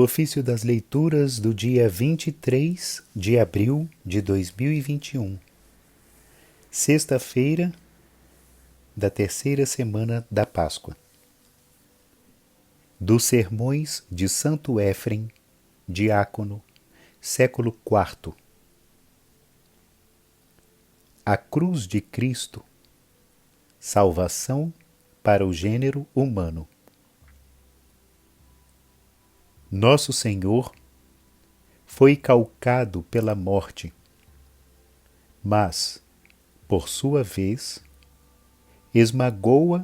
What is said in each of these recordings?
ofício das leituras do dia 23 de abril de 2021, sexta-feira da terceira semana da Páscoa. Dos Sermões de Santo Éfrem, diácono, século IV. A cruz de Cristo, salvação para o gênero humano. Nosso Senhor foi calcado pela morte, mas, por sua vez, esmagou-a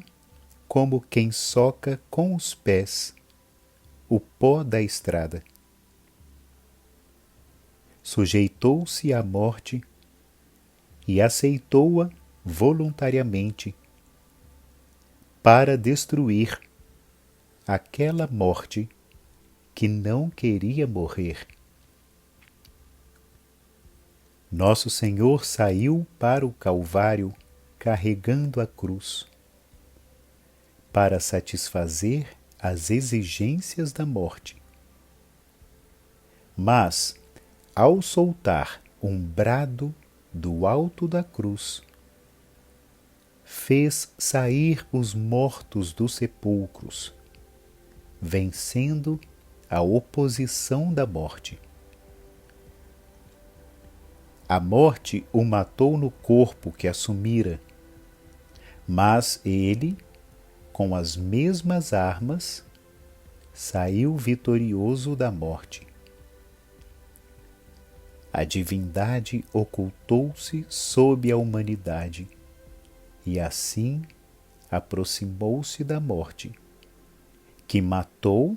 como quem soca com os pés o pó da estrada. Sujeitou-se à morte e aceitou-a voluntariamente para destruir aquela morte que não queria morrer. Nosso Senhor saiu para o Calvário carregando a cruz, para satisfazer as exigências da morte. Mas, ao soltar um brado do alto da cruz, fez sair os mortos dos sepulcros, vencendo a oposição da morte. A morte o matou no corpo que assumira, mas ele, com as mesmas armas, saiu vitorioso da morte. A divindade ocultou-se sob a humanidade e assim aproximou-se da morte, que matou,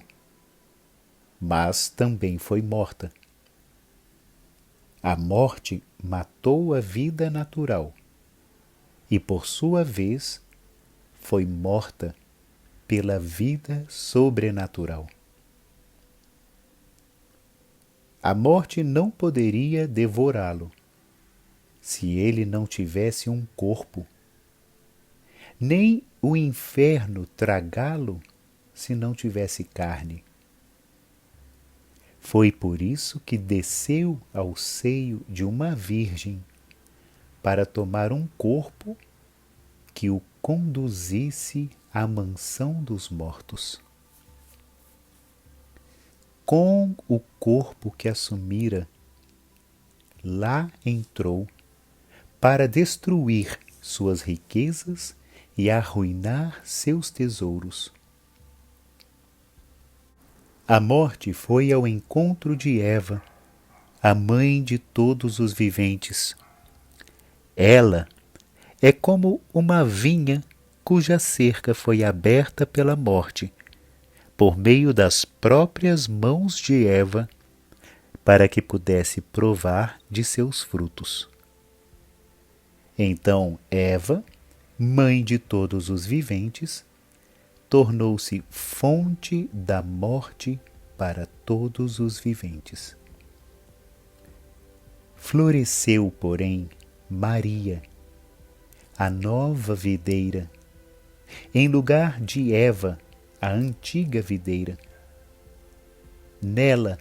mas também foi morta. A morte matou a vida natural e, por sua vez, foi morta pela vida sobrenatural. A morte não poderia devorá-lo se ele não tivesse um corpo, nem o inferno tragá-lo se não tivesse carne. Foi por isso que desceu ao seio de uma virgem para tomar um corpo que o conduzisse à mansão dos mortos. Com o corpo que assumira, lá entrou para destruir suas riquezas e arruinar seus tesouros. A morte foi ao encontro de Eva, a mãe de todos os viventes. Ela é como uma vinha cuja cerca foi aberta pela morte, por meio das próprias mãos de Eva, para que pudesse provar de seus frutos. Então Eva, mãe de todos os viventes, tornou-se fonte da morte para todos os viventes. Floresceu, porém, Maria, a nova videira, em lugar de Eva, a antiga videira. Nela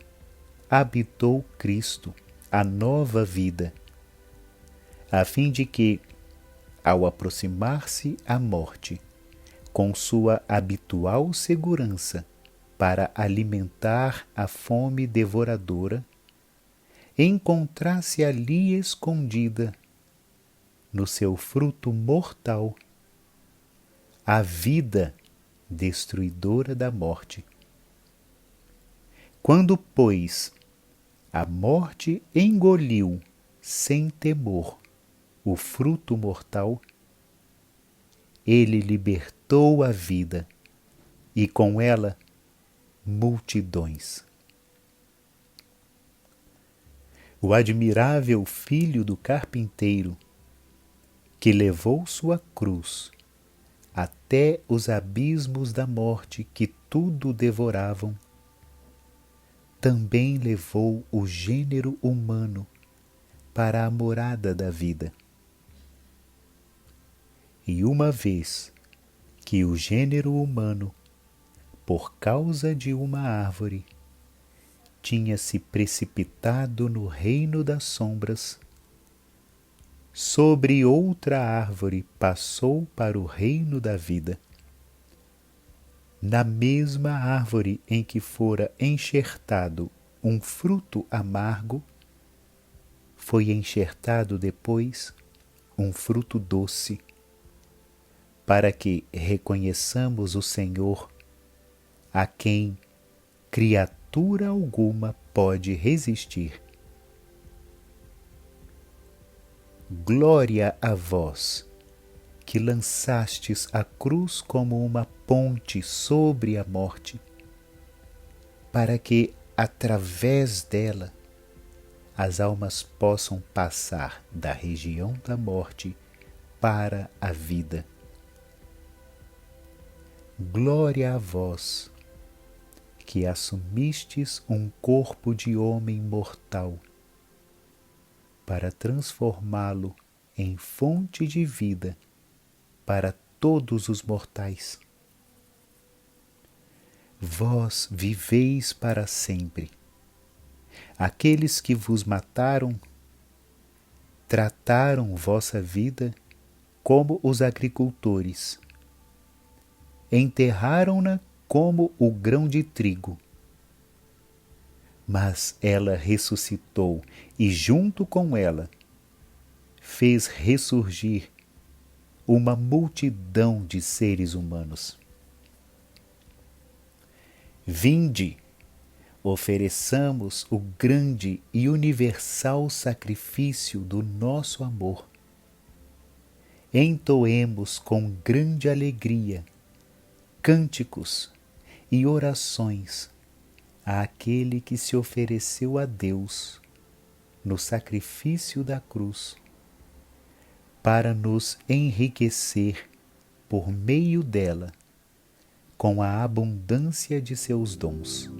habitou Cristo, a nova vida, a fim de que, ao aproximar-se a morte, com sua habitual segurança para alimentar a fome devoradora, encontrasse ali escondida, no seu fruto mortal, a vida destruidora da morte. Quando, pois, a morte engoliu sem temor o fruto mortal, ele libertou a vida e com ela multidões. O admirável filho do carpinteiro, que levou sua cruz até os abismos da morte que tudo devoravam, também levou o gênero humano para a morada da vida. E uma vez que o gênero humano, por causa de uma árvore, tinha se precipitado no reino das sombras, sobre outra árvore passou para o reino da vida. Na mesma árvore em que fora enxertado um fruto amargo, foi enxertado depois um fruto doce, para que reconheçamos o Senhor, a quem criatura alguma pode resistir. Glória a vós, que lançastes a cruz como uma ponte sobre a morte, para que, através dela, as almas possam passar da região da morte para a vida. Glória a vós, que assumistes um corpo de homem mortal, para transformá-lo em fonte de vida para todos os mortais. Vós viveis para sempre. Aqueles que vos mataram trataram vossa vida como os agricultores. Enterraram-na como o grão de trigo. Mas ela ressuscitou e, junto com ela, fez ressurgir uma multidão de seres humanos. Vinde, ofereçamos o grande e universal sacrifício do nosso amor. Entoemos com grande alegria cânticos e orações àquele que se ofereceu a Deus no sacrifício da cruz, para nos enriquecer por meio dela com a abundância de seus dons.